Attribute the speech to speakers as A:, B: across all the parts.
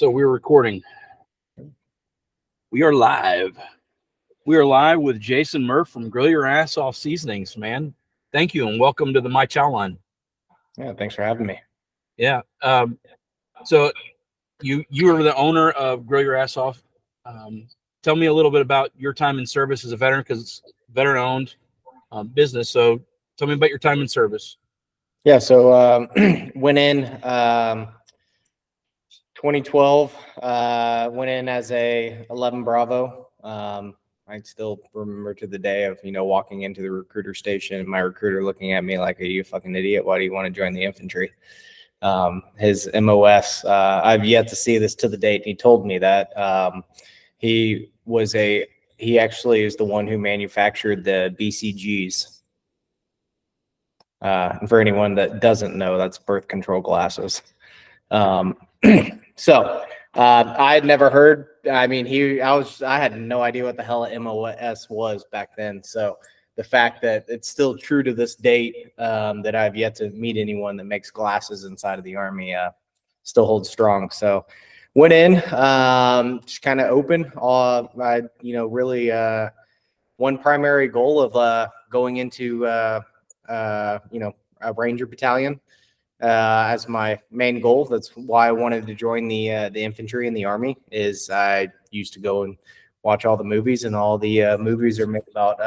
A: So we're recording. We are live. We are live with Jason Murff from Grill Your Ass Off Seasonings, man. Thank you and welcome to the My Chow line.
B: Yeah, thanks for having me.
A: Yeah. So you are the owner of Grill Your Ass Off. Tell me a little bit about your time in service as a veteran, because it's veteran-owned business. So tell me about your time in service.
B: Yeah, so went in 2012. Went in as a 11 Bravo. I still remember to the day of walking into the recruiter station, my recruiter looking at me like, "Are you a fucking idiot? Why do you want to join the infantry?" His MOS, I've yet to see this to the date. He told me that he actually is the one who manufactured the BCGs. For anyone that doesn't know, that's birth control glasses. So I had never heard. I mean, I had no idea what the hell a MOS was back then. So the fact that it's still true to this date, that I've yet to meet anyone that makes glasses inside of the Army, still holds strong. So went in, just kind of open. I really one primary goal of going into a Ranger battalion as my main goal. That's why I wanted to join the infantry in the Army. Is I used to go and watch all the movies, and all the movies are made about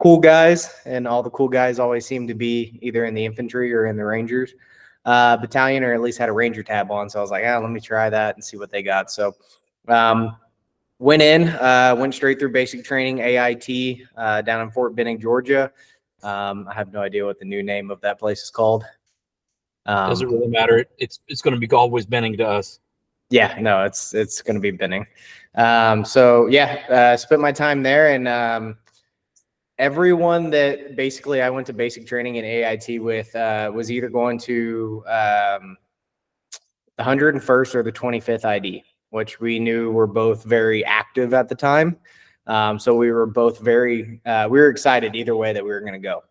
B: cool guys, and all the cool guys always seem to be either in the infantry or in the Rangers battalion, or at least had a Ranger tab on. So I was like, let me try that and see what they got. So went straight through basic training, AIT, down in Fort Benning, Georgia. I have no idea what the new name of that place is called.
A: Doesn't really matter. It's going to be always Benning to us.
B: Yeah, no, it's going to be Benning. Spent my time there, and everyone that basically I went to basic training in AIT with was either going to the 101st or the 25th ID, which we knew were both very active at the time. So we were both we were excited either way that we were going to go.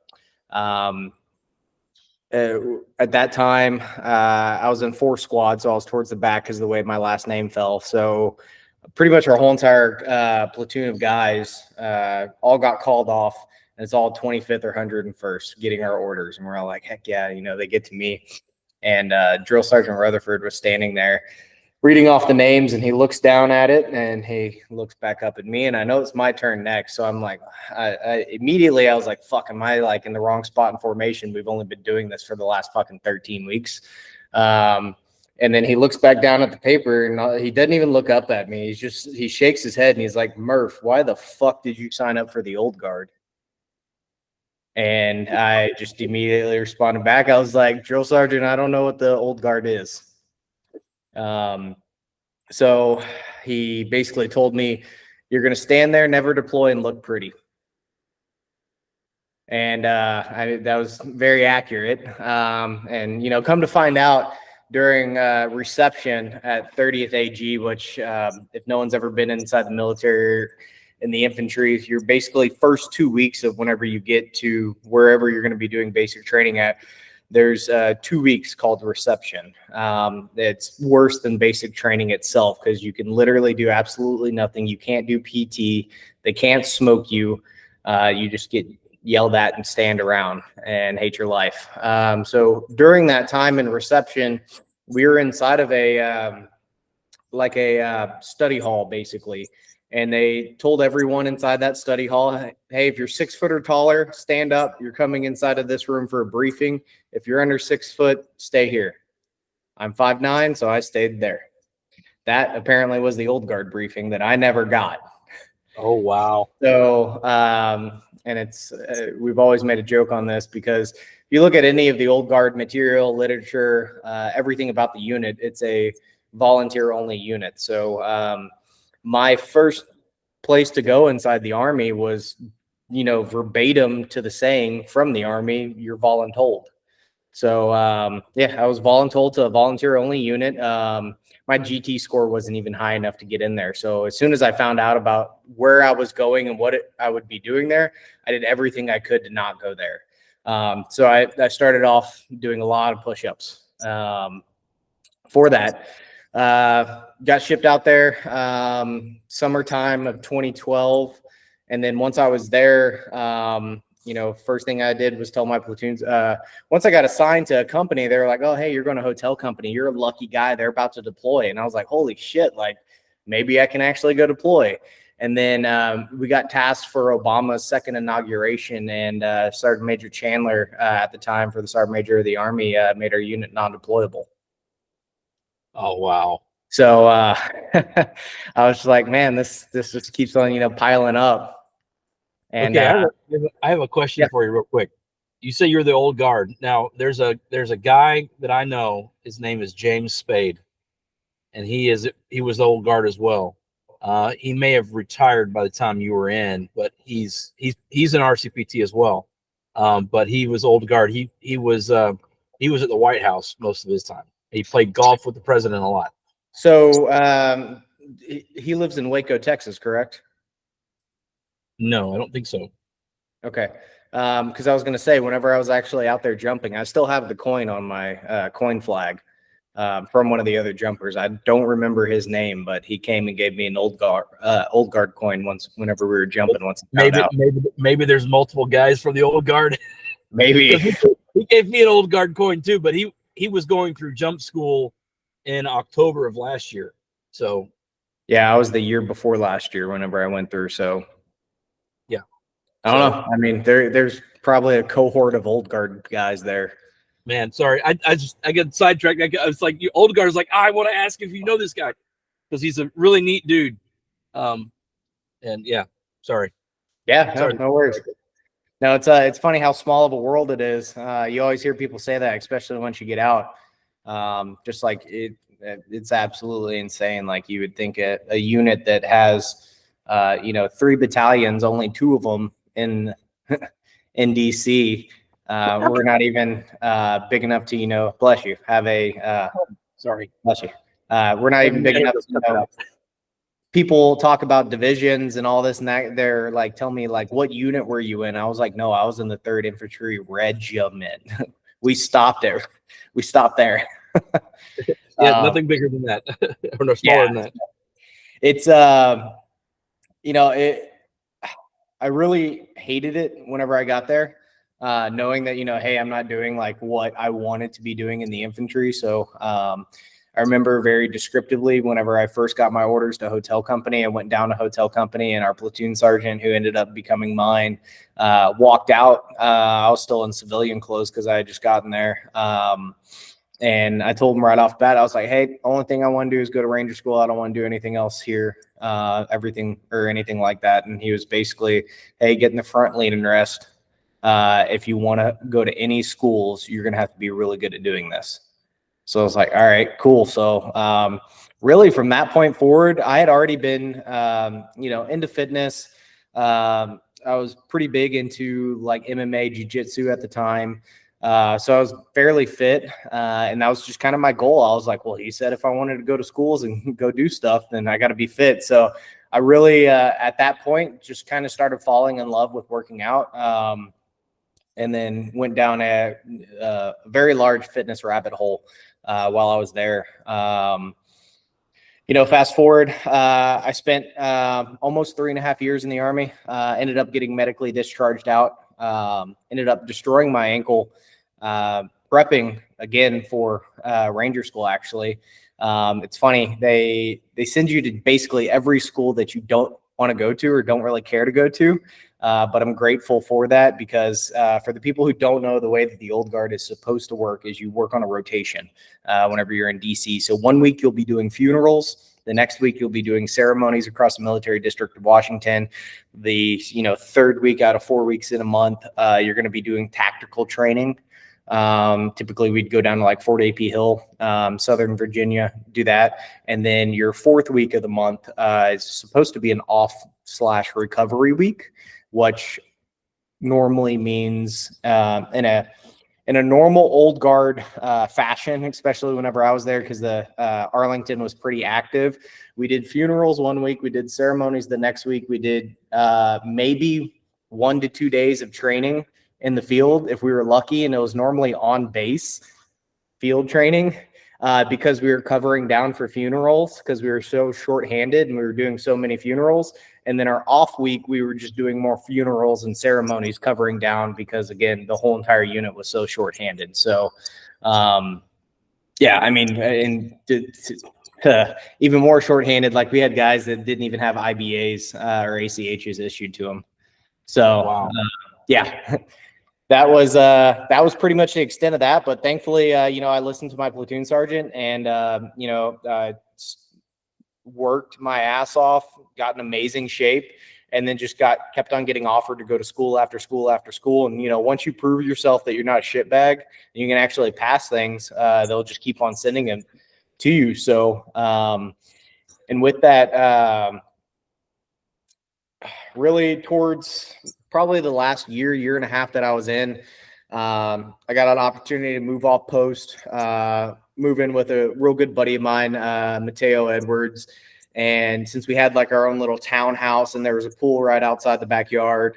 B: At that time, I was in 4 squads, so I was towards the back because of the way my last name fell. So pretty much our whole entire platoon of guys all got called off, and it's all 25th or 101st getting our orders. And we're all like, heck yeah, they get to me. And Drill Sergeant Rutherford was standing there reading off the names, and he looks down at it, and he looks back up at me, and I know it's my turn next. So I'm like, immediately I was like, fuck, am I like in the wrong spot in formation? We've only been doing this for the last fucking 13 weeks. And then he looks back down at the paper, and he doesn't even look up at me. He shakes his head, and he's like, "Murph, why the fuck did you sign up for the old guard?" And I just immediately responded back. I was like, "Drill Sergeant, I don't know what the old guard is." So he basically told me, "You're going to stand there, never deploy, and look pretty." And that was very accurate. And come to find out, during reception at 30th AG, which if no one's ever been inside the military, in the infantry, you're basically first 2 weeks of whenever you get to wherever you're going to be doing basic training at, there's 2 weeks called reception. It's worse than basic training itself because you can literally do absolutely nothing. You can't do PT. They can't smoke you. You just get yelled at and stand around and hate your life. So during that time in reception, we were inside of a study hall, basically. And they told everyone inside that study hall, "Hey, if you're 6 foot or taller, stand up. You're coming inside of this room for a briefing. If you're under 6 foot, stay here." I'm 5'9", so I stayed there. That apparently was the old guard briefing that I never got.
A: Oh, wow.
B: So, and it's we've always made a joke on this because if you look at any of the old guard material, literature, everything about the unit, it's a volunteer-only unit. So, my first place to go inside the Army was, verbatim to the saying from the Army, "You're voluntold." So, I was voluntold to a volunteer-only unit. My GT score wasn't even high enough to get in there. So as soon as I found out about where I was going and what I would be doing there, I did everything I could to not go there. So I started off doing a lot of push-ups for that. Got shipped out there summertime of 2012. And then once I was there, first thing I did was tell my platoons, once I got assigned to a company, they were like, oh, hey, you're going to a hotel company. You're a lucky guy. They're about to deploy. And I was like, holy shit, like maybe I can actually go deploy. And then we got tasked for Obama's second inauguration, and Sergeant Major Chandler at the time for the Sergeant Major of the Army made our unit non-deployable.
A: Oh, wow.
B: So I was just like, man, this just keeps on, piling up. And
A: okay, I have a question for you real quick. You say you're the old guard. Now there's a guy that I know. His name is James Spade, and he was the old guard as well. He may have retired by the time you were in, but he's an RCPT as well. But he was old guard. He was at the White House most of his time. He played golf with the president a lot.
B: So he lives in Waco, Texas, correct?
A: No, I don't think so.
B: Okay. Because I was going to say, whenever I was actually out there jumping, I still have the coin on my coin flag from one of the other jumpers. I don't remember his name, but he came and gave me an old guard coin whenever we were jumping. Once
A: maybe there's multiple guys from the old guard.
B: Maybe
A: he gave me an old guard coin too, but he was going through jump school in October of last year. So
B: yeah, I was the year before last year whenever I went through. So
A: yeah,
B: I don't know. I mean, there's probably a cohort of old guard guys there.
A: Man, sorry, I get sidetracked. It's like you old guard is like, I want to ask if you know this guy because he's a really neat dude. And yeah, sorry.
B: Yeah, no worries. No, it's funny how small of a world it is. You always hear people say that, especially once you get out. Just like it's absolutely insane. Like you would think a unit that has 3 battalions, only 2 of them in DC. We're not even big enough to, bless you, have a
A: sorry,
B: bless you. We're not even big enough to people talk about divisions and all this and that. They're like, tell me, like, what unit were you in? I was like, no, I was in the 3rd Infantry Regiment. We stopped there.
A: Yeah, nothing bigger than that, or no smaller than that.
B: It's I really hated it whenever I got there, knowing that hey, I'm not doing like what I wanted to be doing in the infantry. So I remember very descriptively whenever I first got my orders to hotel company, I went down to hotel company, and our platoon sergeant, who ended up becoming mine, walked out. I was still in civilian clothes because I had just gotten there. And I told him right off the bat, I was like, hey, only thing I want to do is go to Ranger School. I don't want to do anything else here, everything or anything like that. And he was basically, hey, get in the front, lean and rest. If you want to go to any schools, you're going to have to be really good at doing this. So I was like, all right, cool. So really from that point forward, I had already been, into fitness. I was pretty big into like MMA, jiu-jitsu at the time. So I was fairly fit, and that was just kind of my goal. I was like, well, he said if I wanted to go to schools and go do stuff, then I got to be fit. So I really, at that point, just kind of started falling in love with working out, and then went down a very large fitness rabbit hole while I was there. Fast forward, I spent almost 3.5 years in the Army, ended up getting medically discharged out, ended up destroying my ankle, prepping again for Ranger School, actually. It's funny. They send you to basically every school that you don't want to go to or don't really care to go to. But I'm grateful for that because for the people who don't know, the way that the old guard is supposed to work is you work on a rotation whenever you're in DC. So 1 week you'll be doing funerals. The next week you'll be doing ceremonies across the military district of Washington. The 3rd week out of 4 weeks in a month, you're going to be doing tactical training. Typically we'd go down to like Fort AP Hill, Southern Virginia, do that. And then your 4th week of the month is supposed to be an off/recovery week, which normally means in a normal old guard fashion, especially whenever I was there, because the Arlington was pretty active. We did funerals 1 week, we did ceremonies the next week, we did maybe 1 to 2 days of training in the field if we were lucky, and it was normally on base field training. because we were covering down for funerals because we were so shorthanded and we were doing so many funerals. And then our off week, we were just doing more funerals and ceremonies covering down because, again, the whole entire unit was so shorthanded. So, yeah, I mean, and even more shorthanded, like we had guys that didn't even have IBAs or ACHs issued to them. So,
A: Wow.
B: Yeah, that was pretty much the extent of that. But thankfully, you know, I listened to my platoon sergeant and, you know, worked my ass off, got in amazing shape, and then just kept on getting offered to go to school after school after school. And, you know, once you prove yourself that you're not a shitbag and you can actually pass things, they'll just keep on sending them to you. So, and with that, really towards probably the last year and a half that I was in, I got an opportunity to move off post, move in with a real good buddy of mine, Mateo Edwards. And since we had like our own little townhouse and there was a pool right outside the backyard,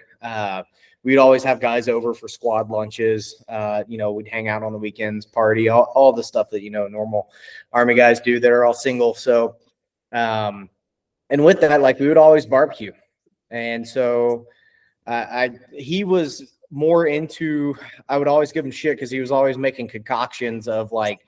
B: we'd always have guys over for squad lunches. You know, we'd hang out on the weekends, party, all the stuff that, you know, normal Army guys do that are all single. So, and with that, like we would always barbecue. And so he was more into, I would always give him shit because he was always making concoctions of like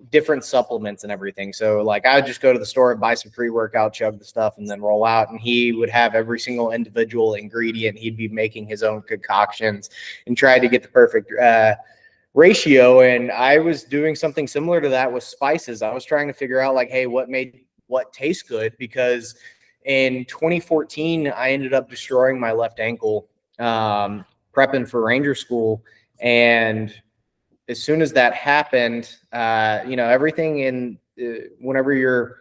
B: different supplements and everything. So like I would just go to the store and buy some pre-workout, chug the stuff, and then roll out. And he would have every single individual ingredient. He'd be making his own concoctions and try to get the perfect ratio. And I was doing something similar to that with spices. I was trying to figure out like, hey, what made what taste good? Because in 2014, I ended up destroying my left ankle prepping for Ranger School. And as soon as that happened, you know, everything in whenever you're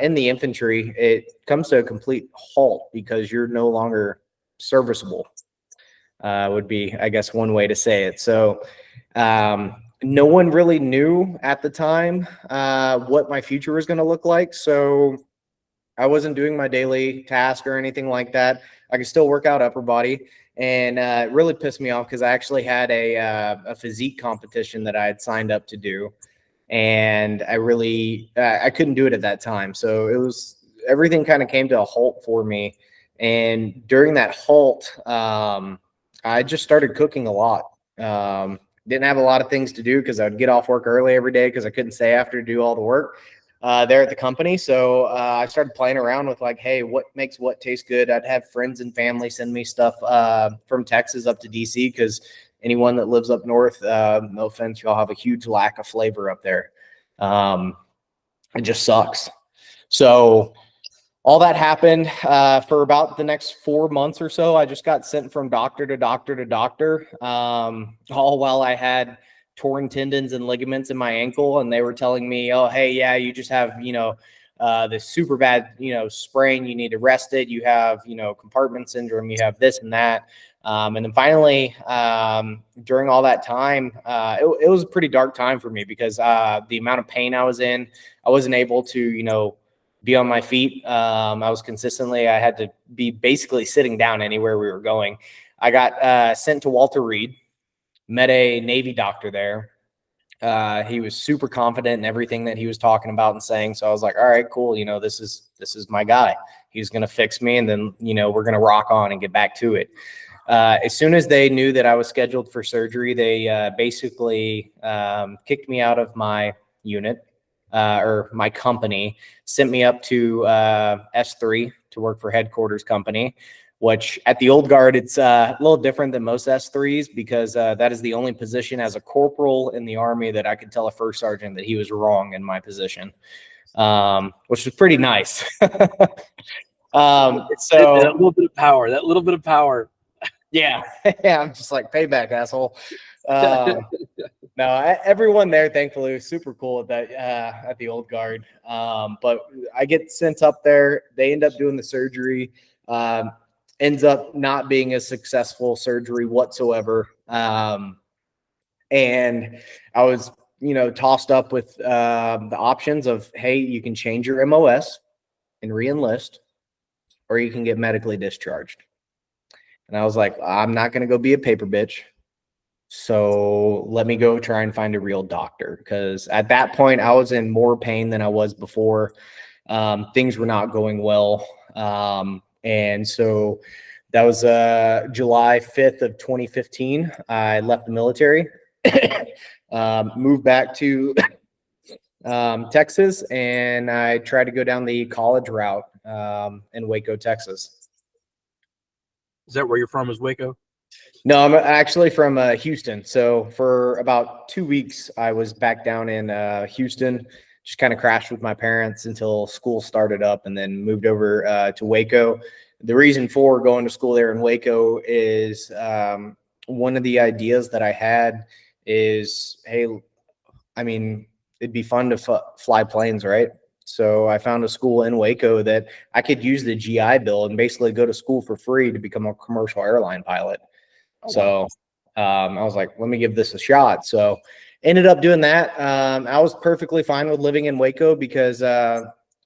B: in the infantry, it comes to a complete halt because you're no longer serviceable, would be, I guess, one way to say it. So no one really knew at the time what my future was going to look like. So I wasn't doing my daily task or anything like that. I could still work out upper body, and it really pissed me off because I actually had a physique competition that I had signed up to do, and I really I couldn't do it at that time. So it was everything kind of came to a halt for me, and during that halt, I just started cooking a lot. Didn't have a lot of things to do because I would get off work early every day because I couldn't stay after to do all the work there at the company. So I started playing around with like, hey, what makes what taste good? I'd have friends and family send me stuff from Texas up to DC because anyone that lives up north, no offense, y'all have a huge lack of flavor up there. It just sucks. So all that happened for about the next 4 months or so. I just got sent from doctor to doctor to doctor, all while I had torn tendons and ligaments in my ankle. And they were telling me, oh, hey, yeah, you just have, you know, this super bad, you know, sprain. You need to rest it. You have, you know, compartment syndrome. You have this and that. And then finally, during all that time, it was a pretty dark time for me because the amount of pain I was in, I wasn't able to, you know, be on my feet. I was consistently, I had to be basically sitting down anywhere we were going. I got sent to Walter Reed, met a Navy doctor there. He was super confident in everything that he was talking about and saying. So I was like, all right, cool. You know, this is my guy. He's going to fix me. And then, you know, we're going to rock on and get back to it. As soon as they knew that I was scheduled for surgery, they basically kicked me out of my unit or my company, sent me up to S3 to work for headquarters company, which at the old guard, it's a little different than most S3s because that is the only position as a corporal in the Army that I could tell a first sergeant that he was wrong in my position, which was pretty nice.
A: So that little bit of power.
B: Yeah. Yeah. I'm just like, payback, asshole. No, everyone there, thankfully, was super cool at that at the old guard. But I get sent up there. They end up doing the surgery. Ends up not being a successful surgery whatsoever. And I was, you know, tossed up with the options of, hey, you can change your MOS and re-enlist, or you can get medically discharged. And I was like, I'm not going to go be a paper bitch. So let me go try and find a real doctor, because at that point I was in more pain than I was before. Things were not going well. And so that was July 5th of 2015. I left the military, moved back to Texas, and I tried to go down the college route in Waco, Texas.
A: Is that where you're from? Is Waco?
B: No, I'm actually from Houston. So for about 2 weeks, I was back down in Houston, just kind of crashed with my parents until school started up, and then moved over to Waco. The reason for going to school there in Waco is one of the ideas that I had is, hey, I mean, it'd be fun to fly planes, right? So I found a school in Waco that I could use the GI Bill and basically go to school for free to become a commercial airline pilot. So I was like, let me give this a shot. So ended up doing that. I was perfectly fine with living in Waco because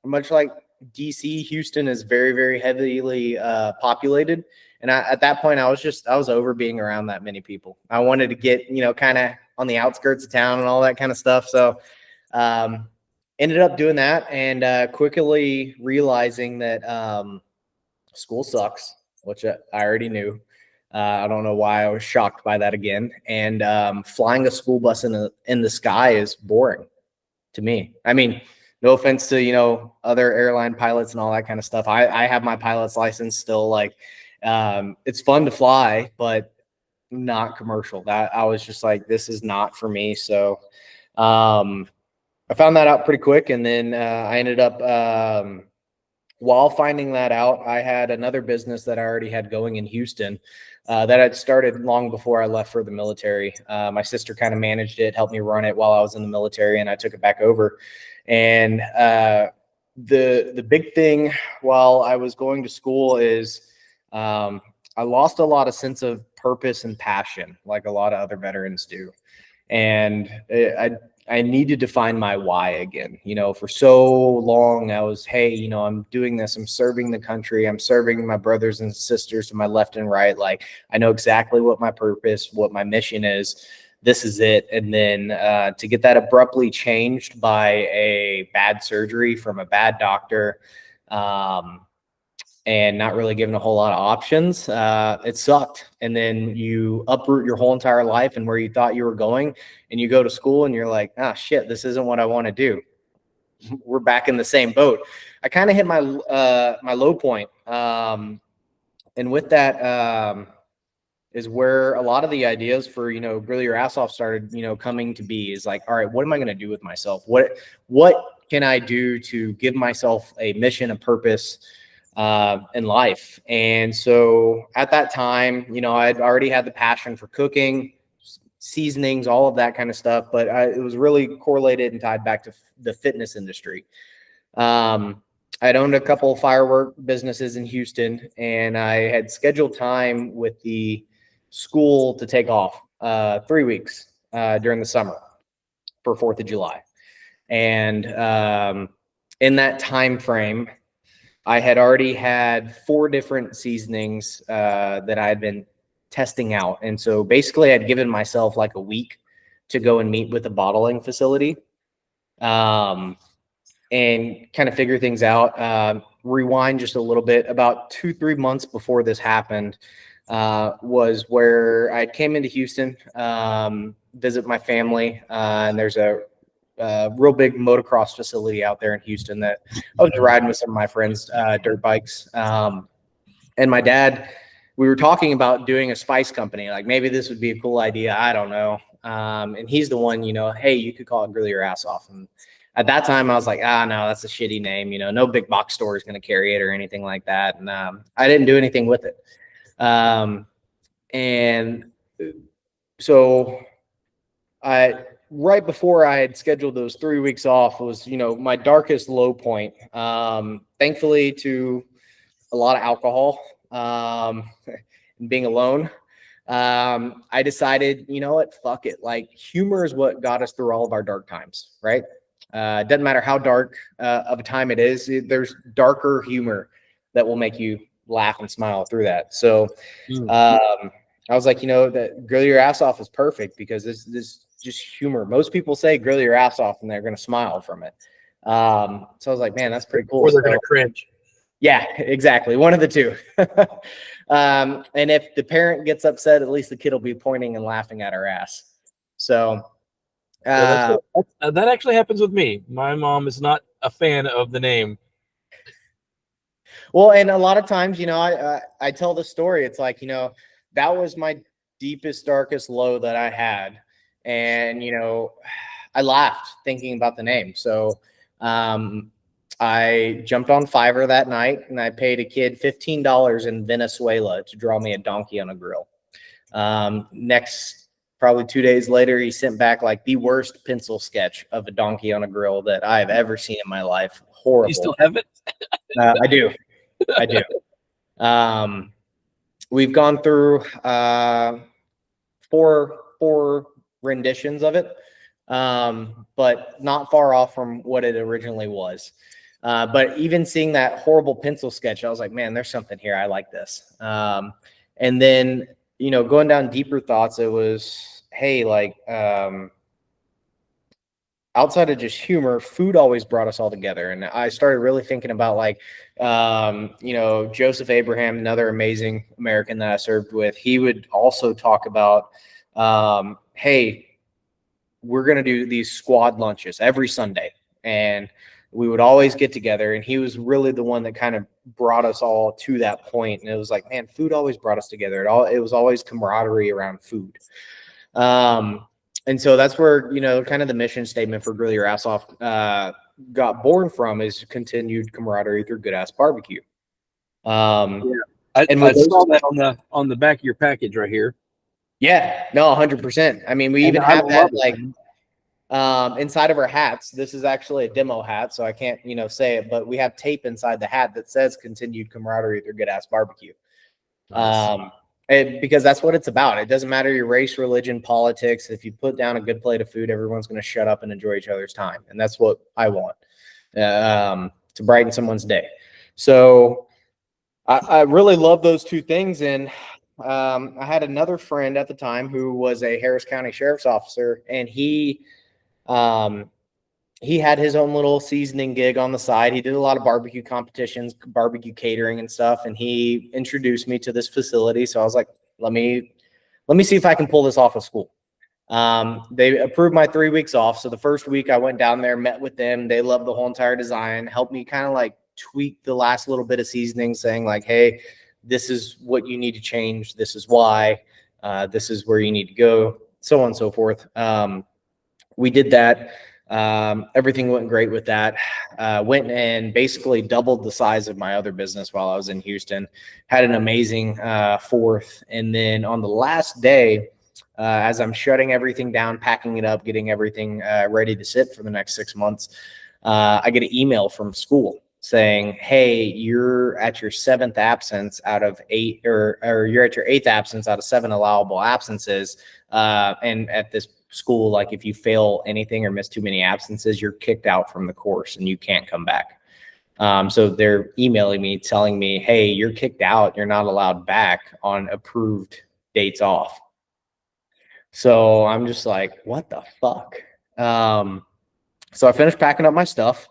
B: much like DC, Houston is very, very heavily populated. And at that point, I was over being around that many people. I wanted to get, kind of on the outskirts of town and all that kind of stuff. So ended up doing that, and quickly realizing that school sucks, which I already knew. I don't know why I was shocked by that again. And flying a school bus in the sky is boring to me. I mean, no offense to other airline pilots and all that kind of stuff. I have my pilot's license still. Like, it's fun to fly, but not commercial. That I was just like, this is not for me. So I found that out pretty quick, and then I ended up. While finding that out, I had another business that I already had going in Houston that I'd started long before I left for the military. My sister kind of managed it, helped me run it while I was in the military, and I took it back over. And the big thing while I was going to school is I lost a lot of sense of purpose and passion, like a lot of other veterans do. And I needed to find my why again. For so long I was, hey, I'm doing this. I'm serving the country. I'm serving my brothers and sisters to my left and right. Like, I know exactly what my purpose, what my mission is. This is it. And then to get that abruptly changed by a bad surgery from a bad doctor, and not really given a whole lot of options, it sucked. And then you uproot your whole entire life and where you thought you were going, and you go to school and you're like, ah, shit, this isn't what I want to do. We're back in the same boat. I kind of hit my my low point. And with that is where a lot of the ideas for, Grill Your Ass Off started, coming to be. Is like, all right, what am I going to do with myself? What can I do to give myself a mission, a purpose in life? And so at that time, I'd already had the passion for cooking, seasonings, all of that kind of stuff, but it was really correlated and tied back to the fitness industry. I'd owned a couple of firework businesses in Houston, and I had scheduled time with the school to take off 3 weeks during the summer for 4th of July. And in that time frame, I had already had 4 different seasonings that I had been testing out. And so basically I'd given myself like a week to go and meet with a bottling facility and kind of figure things out. Rewind just a little bit. About 2-3 months before this happened was where I came into Houston, visit my family, and there's a real big motocross facility out there in Houston that I was riding with some of my friends, dirt bikes. And my dad, we were talking about doing a spice company. Like, maybe this would be a cool idea. I don't know. And he's the one, hey, you could call it Grill Your Ass Off. And at that time I was like, no, that's a shitty name. No big box store is going to carry it or anything like that. And I didn't do anything with it. And so right before I had scheduled those 3 weeks off was, my darkest low point. Thankfully, to a lot of alcohol, and being alone, I decided, what, fuck it. Like, humor is what got us through all of our dark times, right? It doesn't matter how dark of a time it is. There's darker humor that will make you laugh and smile through that. So I was like, that grill your ass off is perfect because this just humor. Most people say grill your ass off and they're going to smile from it. So I was like, man, that's pretty cool.
A: Or they're
B: So,
A: going to cringe.
B: yeah, exactly. One of the two. And if the parent gets upset, at least the kid will be pointing and laughing at her ass. So,
A: Yeah, that actually happens with me. My mom is not a fan of the name.
B: well, and a lot of times, I tell the story. It's like, that was my deepest, darkest low that I had. And, I laughed thinking about the name. So, I jumped on Fiverr that night and I paid a kid $15 in Venezuela to draw me a donkey on a grill. Next, probably 2 days later, he sent back like the worst pencil sketch of a donkey on a grill that I've ever seen in my life. Horrible.
A: You still have it?
B: I do. We've gone through four renditions of it, but not far off from what it originally was. But even seeing that horrible pencil sketch, I was like, man, there's something here. I like this. And then, going down deeper thoughts, it was, hey, like, outside of just humor, food always brought us all together. And I started really thinking about like, Joseph Abraham, another amazing American that I served with. He would also talk about, hey, we're going to do these squad lunches every Sunday. And we would always get together. And he was really the one that kind of brought us all to that point. And it was like, man, food always brought us together. It was always camaraderie around food. And so that's where, kind of the mission statement for Grill Your Ass Off got born from, is continued camaraderie through good ass barbecue.
A: I saw that on the back of your package right here.
B: Yeah, no, 100%. I mean, we even have that like inside of our hats. This is actually a demo hat, so I can't, say it, but we have tape inside the hat that says continued camaraderie through good ass barbecue. Nice. Because that's what it's about. It doesn't matter your race, religion, politics. If you put down a good plate of food, everyone's going to shut up and enjoy each other's time. And that's what I want to brighten someone's day. So I really love those two things. And I had another friend at the time who was a Harris County Sheriff's officer, and he had his own little seasoning gig on the side. He did a lot of barbecue competitions, barbecue catering and stuff. And he introduced me to this facility. So I was like, let me see if I can pull this off of school. They approved my 3 weeks off. So the first week I went down there, met with them. They loved the whole entire design, helped me kind of like tweak the last little bit of seasoning, saying like, hey, this is what you need to change. This is why, this is where you need to go, so on and so forth. We did that. Everything went great with that. Went and basically doubled the size of my other business while I was in Houston. Had an amazing fourth. And then on the last day, as I'm shutting everything down, packing it up, getting everything ready to sit for the next 6 months, I get an email from school saying, hey, you're at your 7th absence out of 8, or you're at your 8th absence out of 7 allowable absences. And at this school, like if you fail anything or miss too many absences, you're kicked out from the course and you can't come back. So they're emailing me, telling me, hey, you're kicked out. You're not allowed back on approved dates off. So I'm just like, what the fuck? So I finished packing up my stuff,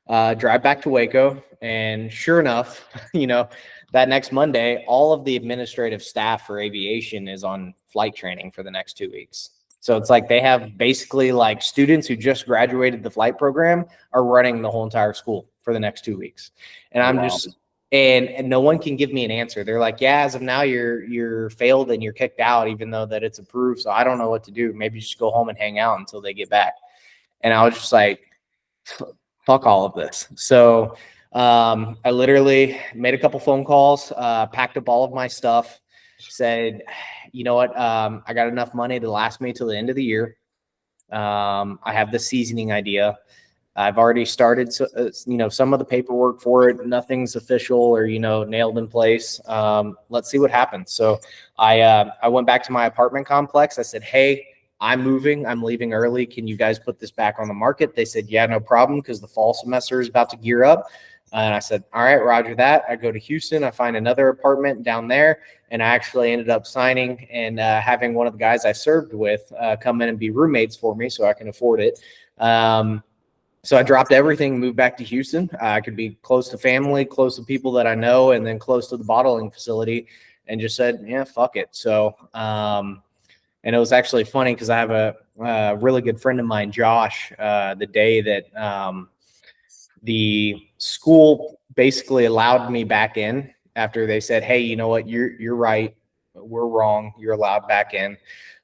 B: drive back to Waco. And sure enough, that next Monday, all of the administrative staff for aviation is on flight training for the next 2 weeks. So it's like they have basically like students who just graduated the flight program are running the whole entire school for the next 2 weeks. And I'm just, and no one can give me an answer. They're like, yeah, as of now, you're failed and you're kicked out, even though that it's approved. So I don't know what to do. Maybe just go home and hang out until they get back. And I was just like, fuck all of this. So I literally made a couple phone calls, packed up all of my stuff, said, you know what? I got enough money to last me till the end of the year. I have the seasoning idea. I've already started, some of the paperwork for it. Nothing's official or, nailed in place. Let's see what happens. So I went back to my apartment complex. I said, hey, I'm moving. I'm leaving early. Can you guys put this back on the market? They said, yeah, no problem, because the fall semester is about to gear up. And I said, all right, roger that. I go to Houston. I find another apartment down there. And I actually ended up signing and having one of the guys I served with come in and be roommates for me so I can afford it. So I dropped everything, moved back to Houston. I could be close to family, close to people that I know, and then close to the bottling facility, and just said, yeah, fuck it. So, and it was actually funny because I have a really good friend of mine, Josh, the day that the school basically allowed me back in after they said, hey, you know what, you're right, we're wrong, you're allowed back in.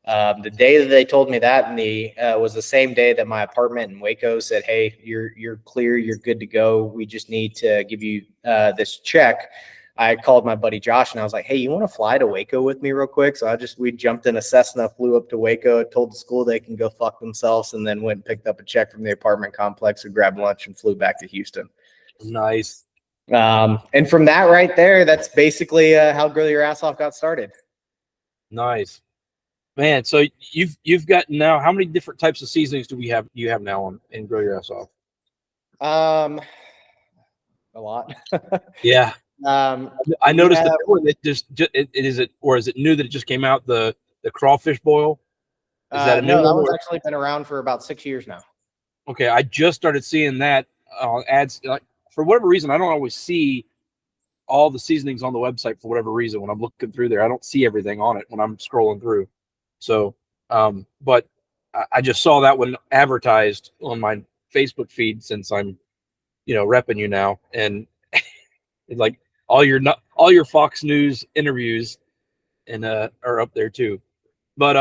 B: The day that they told me that, and was the same day that my apartment in Waco said, hey, you're clear, you're good to go, we just need to give you this check. I called my buddy Josh and I was like, hey, you want to fly to Waco with me real quick? So we jumped in a Cessna, flew up to Waco, told the school they can go fuck themselves, and then went and picked up a check from the apartment complex and grabbed lunch and flew back to Houston.
A: Nice.
B: And from that right there, that's basically how Grill Your Ass Off got started.
A: Nice. Man, so you've got now, how many different types of seasonings do you have now in Grill Your Ass Off?
B: A lot.
A: Yeah. I noticed the new one that is it new that it just came out, the crawfish boil? Is that a new
B: no, that
A: one?
B: one's actually been around for about 6 years now.
A: Okay, I just started seeing that ads. Like, for whatever reason, I don't always see all the seasonings on the website for whatever reason. When I'm looking through there, I don't see everything on it when I'm scrolling through. So, but I just saw that one advertised on my Facebook feed since I'm, repping you now, and like all your Fox News interviews and are up there too. But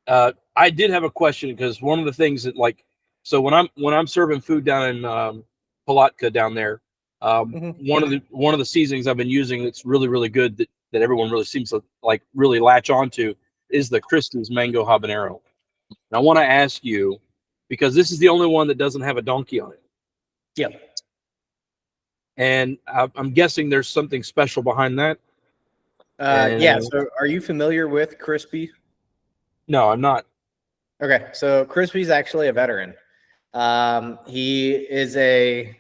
A: I did have a question, because one of the things that, like, so when I'm serving food down in Palatka down there, one of the seasonings I've been using that's really, really good that everyone really seems to like really latch onto is the Christie's Mango Habanero. And I want to ask you, because this is the only one that doesn't have a donkey on it.
B: Yep.
A: And I'm guessing there's something special behind that.
B: Yeah. So are you familiar with Crispy?
A: No, I'm not.
B: Okay. So Crispy's actually a veteran. He is a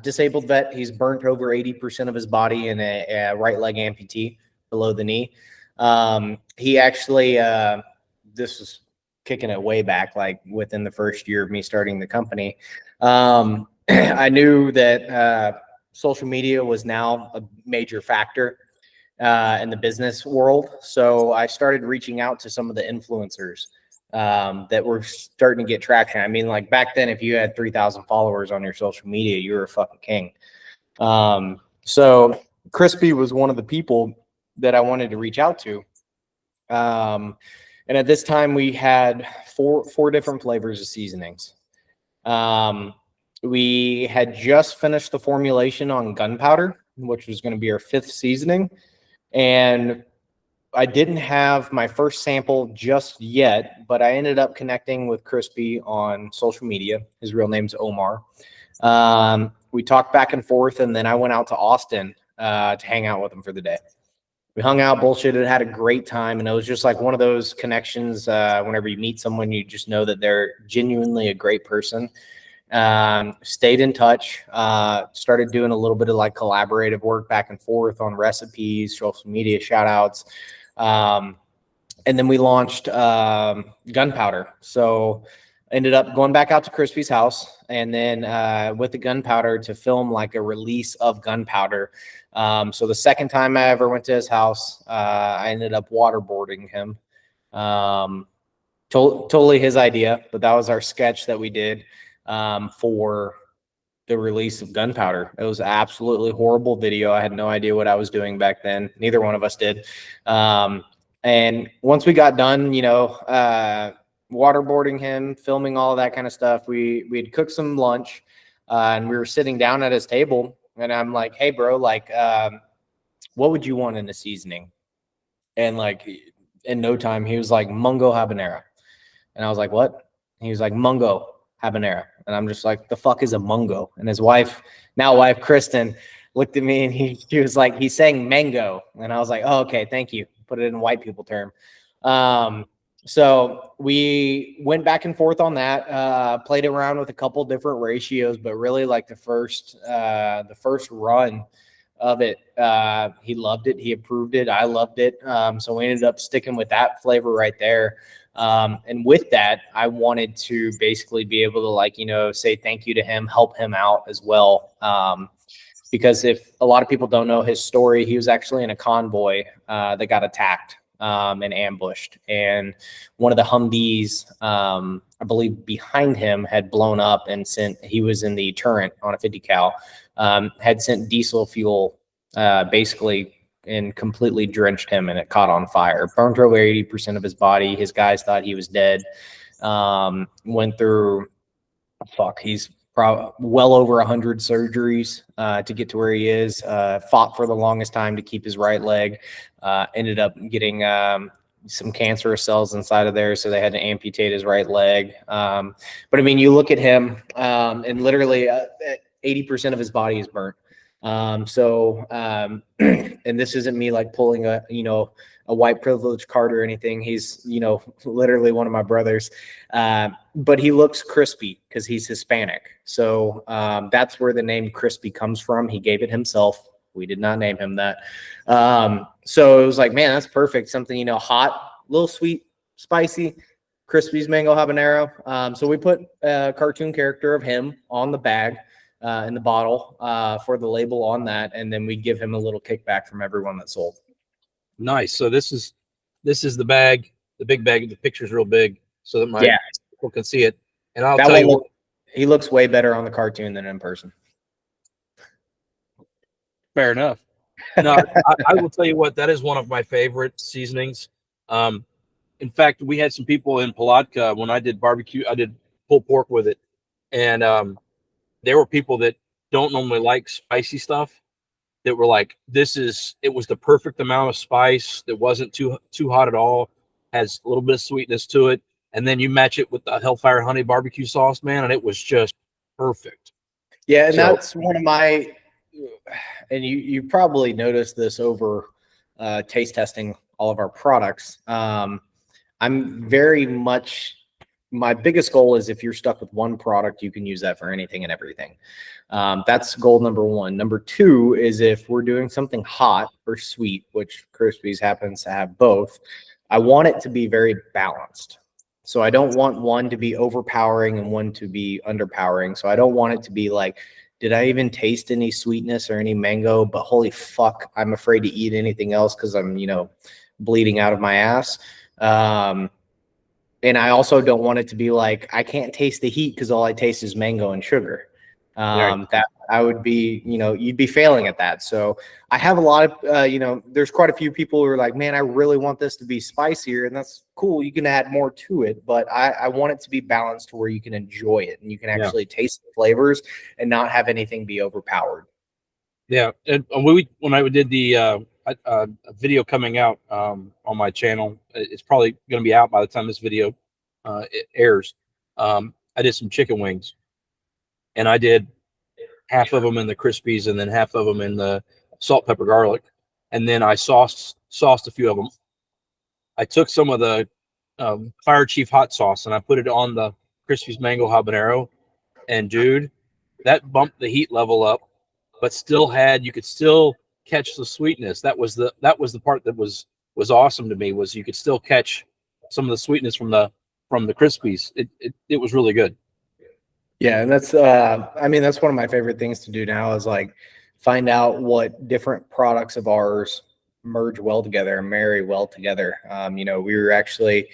B: disabled vet. He's burnt over 80% of his body in a right leg amputee below the knee. He actually, this was kicking it way back, like within the first year of me starting the company. I knew that social media was now a major factor in the business world. So I started reaching out to some of the influencers that were starting to get traction. I mean, like back then, if you had 3,000 followers on your social media, you were a fucking king. So Crispy was one of the people that I wanted to reach out to. And at this time we had four different flavors of seasonings. We had just finished the formulation on gunpowder, which was going to be our 5th seasoning. And I didn't have my first sample just yet, but I ended up connecting with Crispy on social media. His real name's Omar. We talked back and forth, and then I went out to Austin to hang out with him for the day. We hung out, bullshitted, had a great time, and it was just like one of those connections. Whenever you meet someone, you just know that they're genuinely a great person. Stayed in touch, started doing a little bit of like collaborative work back and forth on recipes, social media shout outs. And then we launched gunpowder. So ended up going back out to Crispy's house, and then with the gunpowder to film like a release of gunpowder. So the second time I ever went to his house, I ended up waterboarding him. Totally his idea, but that was our sketch that we did for the release of gunpowder. It was absolutely horrible video. I had no idea what I was doing back then. Neither one of us did. And once we got done, waterboarding him, filming all of that kind of stuff, we'd cooked some lunch, and we were sitting down at his table, and I'm like, hey bro, like, what would you want in the seasoning? And like in no time, he was like, mungo habanero. And I was like, what? He was like, mungo habanero. And I'm just like, the fuck is a mungo? And his wife, Kristen, looked at me, and she was like, he's saying mango. And I was like, oh, okay, thank you. Put it in white people term. So we went back and forth on that, played around with a couple different ratios, but really like the first run of it, he loved it. He approved it. I loved it. So we ended up sticking with that flavor right there. And with that, I wanted to basically be able to, like, say thank you to him, help him out as well. Because if a lot of people don't know his story, he was actually in a convoy that got attacked and ambushed. And one of the Humvees, I believe behind him, had blown up and he was in the turret on a 50 cal, had sent diesel fuel basically and completely drenched him, and it caught on fire. Burned over 80% of his body. His guys thought he was dead. Went through, he's well over 100 surgeries to get to where he is. Fought for the longest time to keep his right leg. Ended up getting some cancerous cells inside of there, so they had to amputate his right leg. But I mean, you look at him, and literally 80% of his body is burnt. And this isn't me like pulling a white privilege card or anything. He's, literally one of my brothers. But he looks crispy because he's Hispanic. So that's where the name Crispy comes from. He gave it himself. We did not name him that. So it was like, man, that's perfect. Something, hot, a little sweet, spicy. Crispy's mango habanero. So we put a cartoon character of him on the bag, in the bottle, for the label on that, and then we give him a little kickback from everyone that sold.
A: Nice. So this is the bag, the big bag. The picture's real big, so that people can see it. And I'll tell you,
B: he looks way better on the cartoon than in person.
A: Fair enough. No, I will tell you what, that is one of my favorite seasonings. In fact, we had some people in Palatka when I did barbecue. I did pulled pork with it, and there were people that don't normally like spicy stuff that were like, it was the perfect amount of spice that wasn't too hot at all, has a little bit of sweetness to it, and then you match it with the Hellfire Honey barbecue sauce, man, and it was just perfect.
B: Yeah, and that's one of my, and you probably noticed this over taste testing all of our products. I'm very much, my biggest goal is if you're stuck with one product, you can use that for anything and everything. That's goal number one. Number two is if we're doing something hot or sweet, which Crispies happens to have both, I want it to be very balanced. So I don't want one to be overpowering and one to be underpowering. So I don't want it to be like, did I even taste any sweetness or any mango? But holy fuck, I'm afraid to eat anything else because I'm, bleeding out of my ass. And I also don't want it to be like, I can't taste the heat because all I taste is mango and sugar. That I would be, you'd be failing at that. So I have a lot of, there's quite a few people who are like, man, I really want this to be spicier, and that's cool. You can add more to it, but I want it to be balanced to where you can enjoy it and you can actually taste the flavors and not have anything be overpowered.
A: Yeah. And when I did the video coming out on my channel, it's probably going to be out by the time this video it airs. I did some chicken wings, and I did half of them in the Crispies and then half of them in the salt, pepper, garlic, and then I sauced a few of them. I took some of the Fire Chief hot sauce and I put it on the Crispies mango habanero, and dude, that bumped the heat level up, but you could still catch the sweetness. That was the part that was awesome to me, was you could still catch some of the sweetness from the Crispies. It was really good.
B: Yeah, and that's that's one of my favorite things to do now is like find out what different products of ours merge well together and marry well together. We were actually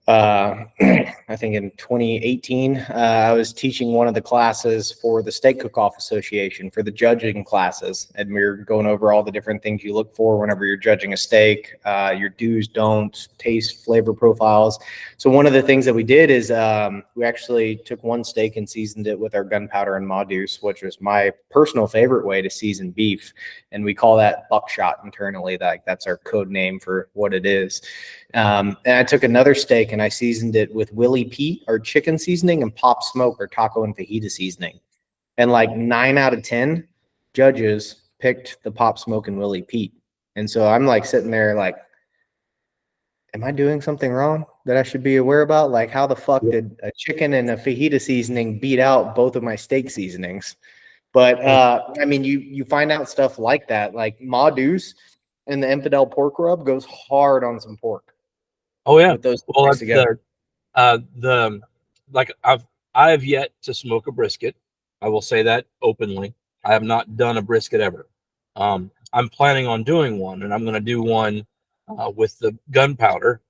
B: I think in 2018, I was teaching one of the classes for the Steak Cook-Off Association for the judging classes. And we were going over all the different things you look for whenever you're judging a steak, your do's, don'ts, taste, flavor profiles. So one of the things that we did is we actually took one steak and seasoned it with our gunpowder and Maudus, which was my personal favorite way to season beef. And we call that buckshot internally. That's our code name for what it is. And I took another steak and I seasoned it with Willie Pete, our chicken seasoning, and Pop Smoke, our taco and fajita seasoning. And like 9 out of 10 judges picked the Pop Smoke and Willie Pete. And so I'm like sitting there like, am I doing something wrong? that I should be aware about? Like, how the fuck
A: Yeah.
B: did a chicken and a fajita seasoning beat out both of my steak seasonings? But I mean, you find out stuff like that, like Ma Deuce and the infidel pork rub goes hard on some pork
A: Oh yeah.
B: with those
A: Well,
B: mixed
A: that's
B: together.
A: the like I have yet to smoke a brisket. I will say that openly. I have not done a brisket ever. I'm planning on doing one, and I'm going to do one with the gunpowder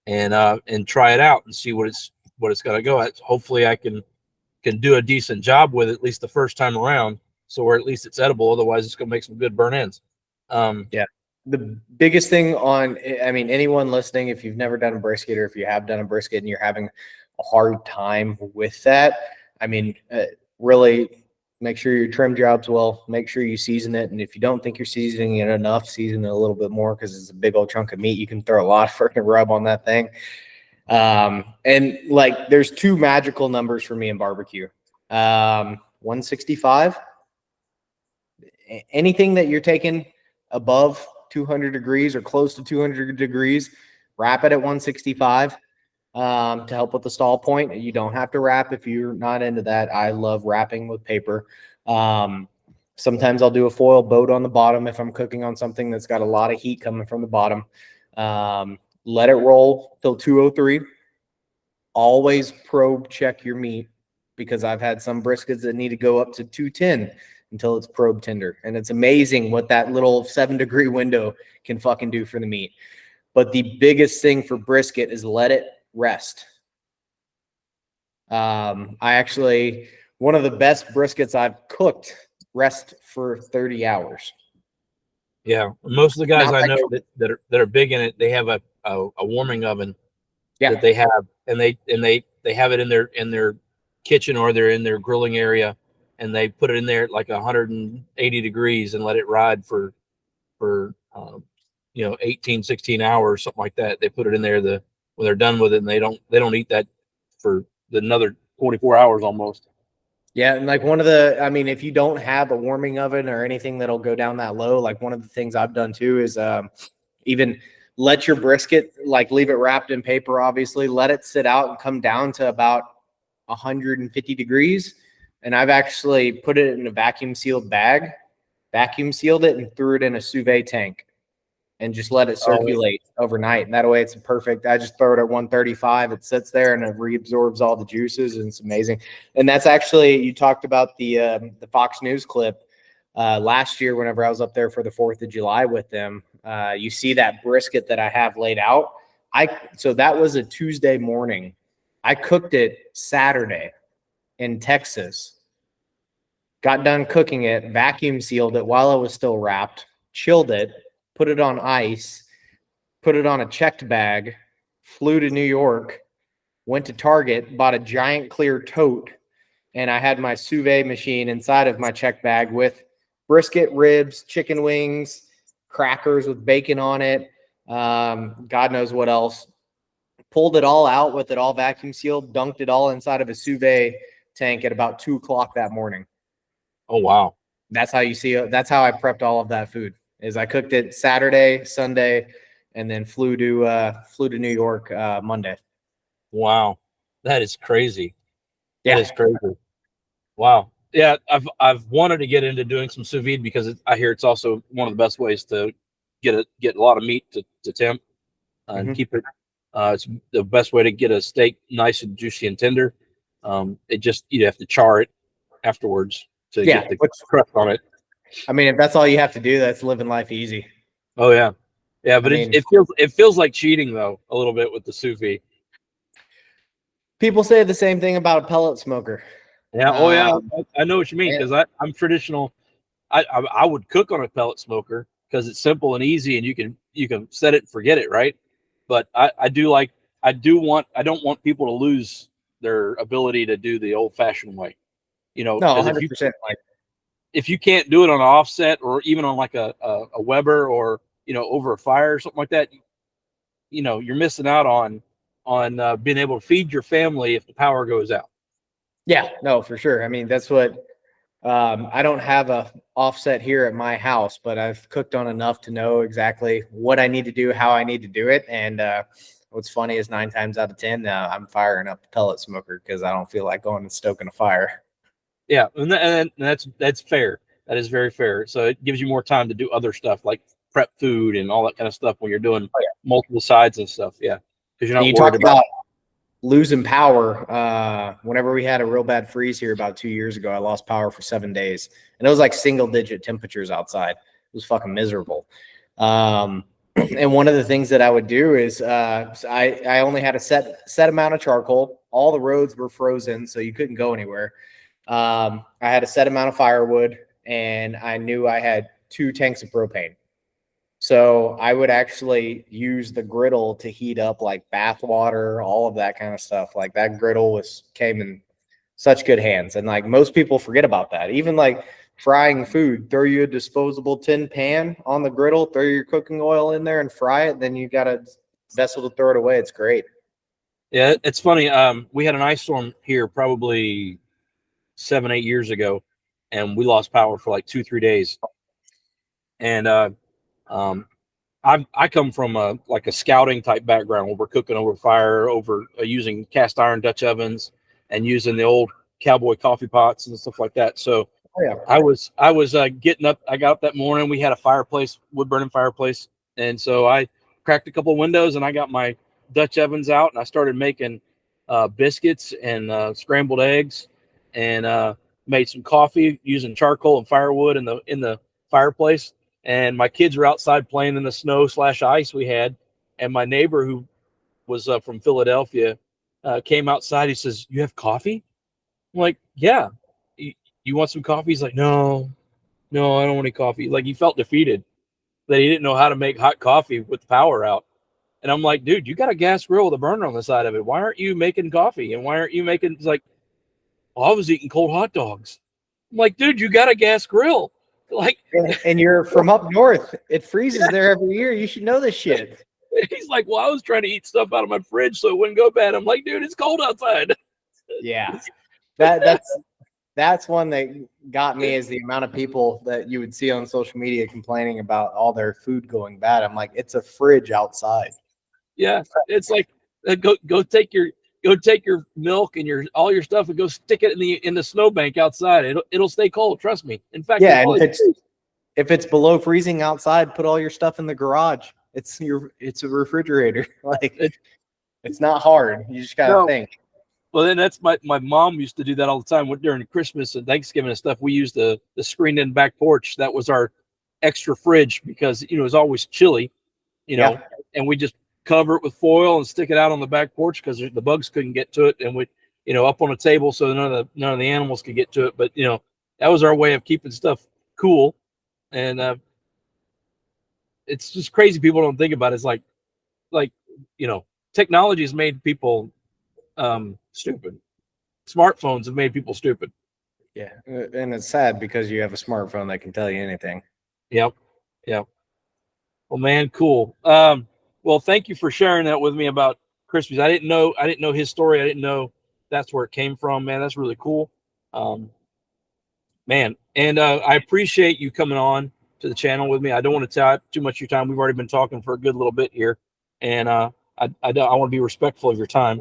A: and try it out and see what it's going to go at. Hopefully, I can do a decent job with it, at least the first time around, so where at least it's edible. Otherwise, it's going to make some good burn ends.
B: Yeah. The biggest thing on, I mean, anyone listening, if you've never done a brisket or if you have done a brisket and you're having a hard time with that, I mean, really make sure your trim job's well, make sure you season it. And if you don't think you're seasoning it enough, season it a little bit more because it's a big old chunk of meat. You can throw a lot of freaking rub on that thing. And like, there's two magical numbers for me in barbecue. 165. Anything that you're taking above 200 degrees or close to 200 degrees, wrap it at 165 to help with the stall point. You don't have to wrap if you're not into that. I love wrapping with paper. Sometimes I'll do a foil boat on the bottom if I'm cooking on something that's got a lot of heat coming from the bottom. Let it roll till 203. Always probe check your meat because I've had some briskets that need to go up to 210 until it's probe tender. And it's amazing what that little 7-degree window can fucking do for the meat. But the biggest thing for brisket is let it rest. I actually, one of the best briskets I've cooked rest for 30 hours.
A: Yeah, most of the guys
B: Not
A: I
B: like,
A: know that are big in it, they have a warming oven
B: yeah,
A: that they have, and they have it in their kitchen or they're in their grilling area, and they put it in there at like 180 degrees and let it ride for 18, 16 hours, something like that. They put it in there when they're done with it, and they don't eat that for another 24 hours almost.
B: yeah, and like one of the, I mean, if you don't have a warming oven or anything that'll go down that low, like one of the things I've done too is even let your brisket, like leave it wrapped in paper, obviously, let it sit out and come down to about 150 degrees. And I've actually put it in a vacuum sealed bag, vacuum sealed it, and threw it in a sous vide tank and just let it circulate overnight. And that way it's perfect. I just throw it at 135. It sits there and it reabsorbs all the juices, and it's amazing. And that's actually, you talked about the Fox News clip last year whenever I was up there for the 4th of July with them. You see that brisket that I have laid out. So that was a Tuesday morning. I cooked it Saturday in Texas. Got done cooking it, vacuum sealed it while it was still wrapped, chilled it, put it on ice, put it on a checked bag, flew to New York, went to Target, bought a giant clear tote, and I had my sous vide machine inside of my checked bag with brisket, ribs, chicken wings, crackers with bacon on it, God knows what else. Pulled it all out with it all vacuum sealed, dunked it all inside of a sous vide tank at about 2 o'clock that morning.
A: Oh wow!
B: That's how you see it. That's how I prepped all of that food. Is I cooked it Saturday, Sunday, and then flew to New York Monday.
A: Wow, that is crazy.
B: Yeah.
A: That is crazy. Wow. Yeah, I've wanted to get into doing some sous vide because I hear it's also one of the best ways to get a lot of meat to temp and keep it. It's the best way to get a steak nice and juicy and tender. You have to char it afterwards to get the crust on it.
B: I mean, if that's all you have to do, that's living life easy.
A: Oh yeah, yeah. But
B: I mean,
A: it feels like cheating though a little bit with the sous vide.
B: people say the same thing about a pellet smoker.
A: Yeah. Oh yeah. I know what you mean because I'm traditional. I would cook on a pellet smoker because it's simple and easy, and you can set it and forget it, right? But I don't want people to lose their ability to do the old fashioned way.
B: No, 100%.
A: If you can't do it on an offset or even on like a Weber or over a fire or something like that, you're missing out on being able to feed your family if the power goes out.
B: Yeah, no, for sure. I mean, that's what I don't have a offset here at my house, but I've cooked on enough to know exactly what I need to do, how I need to do it. And what's funny is 9 times out of 10, I'm firing up the pellet smoker because I don't feel like going and stoking a fire.
A: Yeah, and that's fair. That is very fair. So it gives you more time to do other stuff like prep food and all that kind of stuff when you're doing multiple sides and stuff. Yeah, because you're
B: And
A: not
B: you
A: worried
B: talk about losing power. Whenever we had a real bad freeze here about 2 years ago, I lost power for 7 days, and it was like single digit temperatures outside. It was fucking miserable. And one of the things that I would do is I only had a set amount of charcoal. All the roads were frozen, so you couldn't go anywhere. I had a set amount of firewood, and I knew I had 2 tanks of propane. So I would actually use the griddle to heat up like bath water, all of that kind of stuff. Like that griddle came in such good hands. And like most people forget about that. Even like frying food, throw you a disposable tin pan on the griddle, throw your cooking oil in there and fry it. Then you got a vessel to throw it away. It's great.
A: Yeah, it's funny. We had an ice storm here probably 7-8 years ago, and we lost power for like 2-3 days. And I come from like a scouting type background where we're cooking over fire, over using cast iron Dutch ovens, and using the old cowboy coffee pots and stuff like that. So I was getting up. I got up that morning. We had a fireplace, wood burning fireplace, and so I cracked a couple of windows and I got my Dutch ovens out and I started making biscuits and scrambled eggs and made some coffee using charcoal and firewood in the fireplace. And my kids were outside playing in the snow/ice we had. And my neighbor, who was from Philadelphia, came outside. He says, "You have coffee?" I'm like, "Yeah." You want some coffee? He's like, no, I don't want any coffee. Like he felt defeated that he didn't know how to make hot coffee with the power out. And I'm like, dude, you got a gas grill with a burner on the side of it. Why aren't you making coffee? And why aren't you making? It's like, well, I was eating cold hot dogs. I'm like, dude, you got a gas grill. Like,
B: and you're from up north. It freezes there every year. You should know this shit.
A: he's like, well, I was trying to eat stuff out of my fridge so it wouldn't go bad. I'm like, dude, it's cold outside.
B: Yeah, that's one that got me, is the amount of people that you would see on social media complaining about all their food going bad. I'm like, it's a fridge outside.
A: Yeah, it's like go take your milk and all your stuff and go stick it in the snowbank outside. It'll stay cold. Trust me. In fact,
B: yeah, and if it's below freezing outside, put all your stuff in the garage. It's a refrigerator. Like it's not hard. You just gotta think.
A: Well, then that's my mom used to do that all the time during Christmas and Thanksgiving and stuff. We used the screened-in back porch. That was our extra fridge because it was always chilly, and we just cover it with foil and stick it out on the back porch because the bugs couldn't get to it, and we up on a table so none of the animals could get to it. But that was our way of keeping stuff cool, and it's just crazy. People don't think about it. It's like technology has made people stupid. Smartphones have made people stupid.
B: Yeah, and it's sad because you have a smartphone that can tell you anything.
A: Yep. Well, man, cool. Well, thank you for sharing that with me about Crispies. I didn't know his story. I didn't know that's where it came from, man. That's really cool. Man, and I appreciate you coming on to the channel with me. I don't want to tie up too much of your time. We've already been talking for a good little bit here, and I want to be respectful of your time.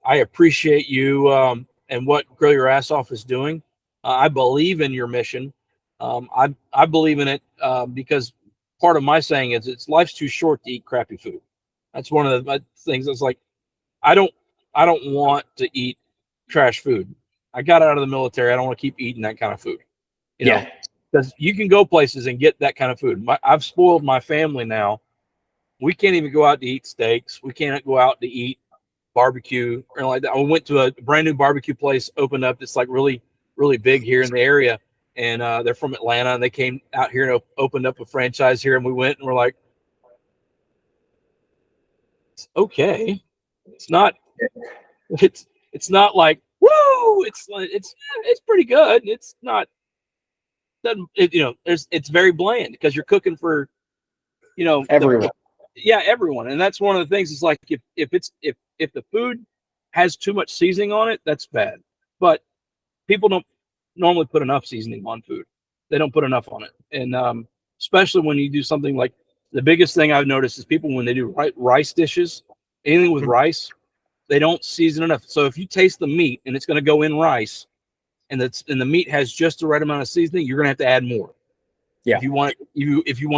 A: I appreciate you and what Grill Your Ass Off is doing. I believe in your mission. I believe in it because part of my saying is life's too short to eat crappy food. That's one of the things. That's like I don't want to eat trash food. I got out of the military. I don't want to keep eating that kind of food. Because you can go places and get that kind of food. I've spoiled my family now. We can't even go out to eat steaks. We can't go out to eat barbecue or like that. I went to a brand new barbecue place opened up. It's like really, really big here in the area. And they're from Atlanta and they came out here and opened up a franchise here. And we went and we're like, it's okay. It's not like, woo, it's pretty good. It's not, it's very bland because you're cooking for,
B: everyone.
A: Everyone. And that's one of the things. It's like if the food has too much seasoning on it, that's bad. But people don't normally put enough seasoning on food. They don't put enough on it. And especially when you do something like the biggest thing I've noticed is people when they do rice dishes, anything with rice, they don't season enough. So if you taste the meat and it's going to go in rice, and the meat has just the right amount of seasoning, you're going to have to add more.
B: Yeah.
A: If you want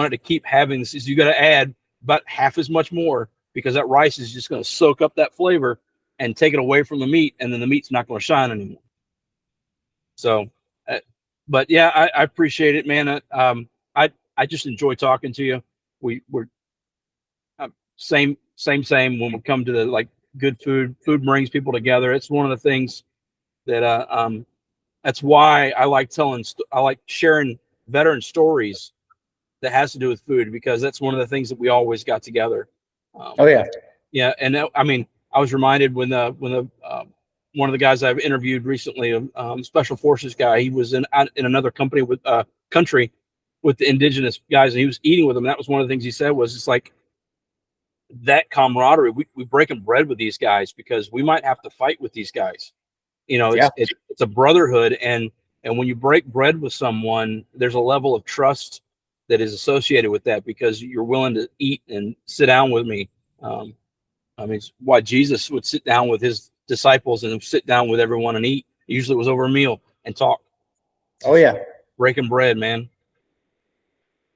A: it to keep having this, you got to add about half as much more, because that rice is just going to soak up that flavor and take it away from the meat, and then the meat's not going to shine anymore. So, but yeah, I appreciate it, man. I just enjoy talking to you. We're same when we come to the like good food brings people together. It's one of the things that that's why I like sharing veteran stories that has to do with food, because that's one of the things that we always got together.
B: Oh yeah.
A: Yeah. And I mean, I was reminded when the one of the guys I've interviewed recently, special forces guy, he was in another country with the indigenous guys, and he was eating with them. That was one of the things he said was, it's like that camaraderie. We breaking bread with these guys because we might have to fight with these guys. You know, it's a brotherhood, and when you break bread with someone, there's a level of trust that is associated with that, because you're willing to eat and sit down with me. I mean, it's why Jesus would sit down with his disciples and sit down with everyone and eat. Usually it was over a meal and talk.
B: Oh yeah.
A: Breaking bread, man.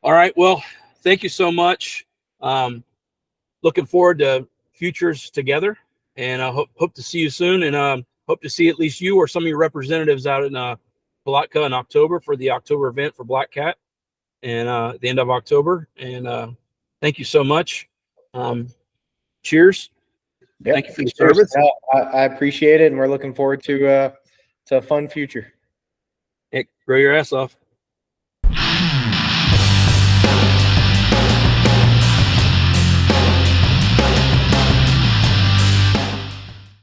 A: All right. Well, thank you so much. Looking forward to futures together, and I hope to see you soon, and hope to see at least you or some of your representatives out in Palatka in October for the October event for Black Cat, and at the end of October. And thank you so much. Cheers.
B: Yep.
A: Thank you for your service.
B: I appreciate it, and we're looking forward to a fun future.
A: Hey, grow your ass off.